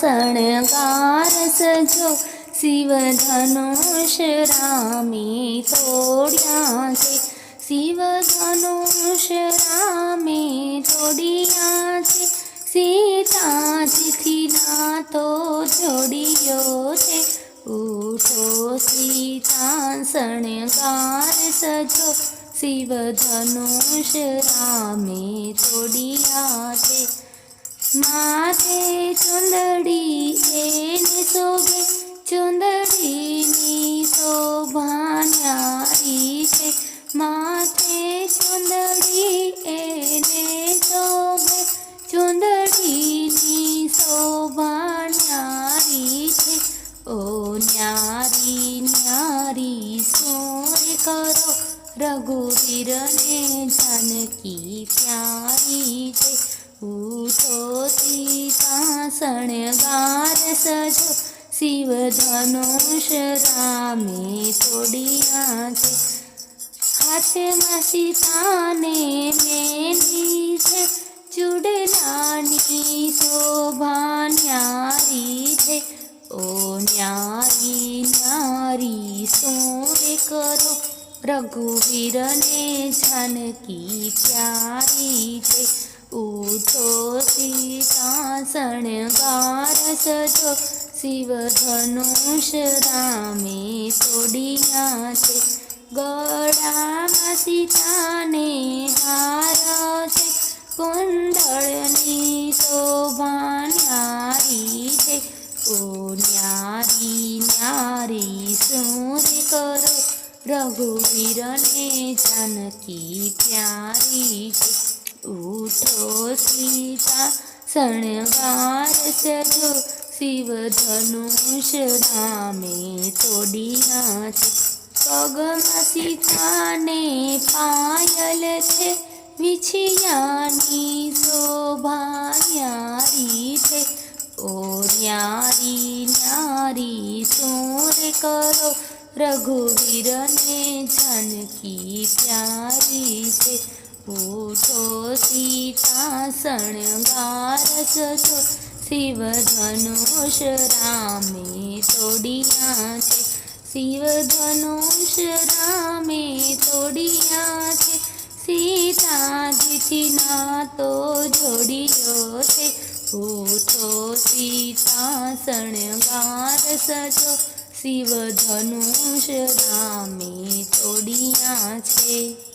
શણગાર સજો શિવ ધનુષ રામે તોડ્યા છે શિવ ધનુષ રામે તોડ્યા છે સીતાજીથી નાતો જોડ્યો છે ઉઠો સીતા શણગાર સજો શિવ ધનુષ રામે તોડ્યા છે માથે ચુંદડી એને શોભે ચુંદડીની શોભા ન્યારી છે માથે ચુંદડી એને શોભે ચુંદડીની શોભા ન્યારી છે ઓ ન્યારી ન્યારી સોર કરો રઘુવીરને જાનકી પ્યારી છે ઉઠો સીતા શણગાર સજો શિવ ધનુષ રામે તોડ્યા છે હાથમાં સીતાને મેલી છે ચૂડલાની શોભા ન્યારી છે ઓ ન્યારી ન્યારી સોર કરો રઘુવીરને જાનકી પ્યારી છે ઉઠો સીતા શણગાર સજો શિવ ધનુષ રામે તોડ્યા છે ગળામાં સીતાને હાર છે કુંડળની શોભા ન્યારી છે ઓ ન્યારી ન્યારી સોર કરો રઘુવીરને જાનકી પ્યારી છે ઉઠો સીતા શણગાર સજો શિવ ધનુષ રામે તોડ્યા છે પગમાં સીતાને પાયલ છે વિછિયાની શોભા ન્યારી છે ઓ ન્યારી ન્યારી સોર કરો રઘુવીરને જાનકી પ્યારી છે ઉઠો સીતા શણગાર સજો શિવ ધનુષ રામે તોડ્યા છે શિવ ધનુષ રામે તોડ્યા છે સીતાજીથી નાતો જોડ્યો છે ઉઠો સીતા શણગાર સજો શિવ ધનુષ રામે તોડ્યા છે।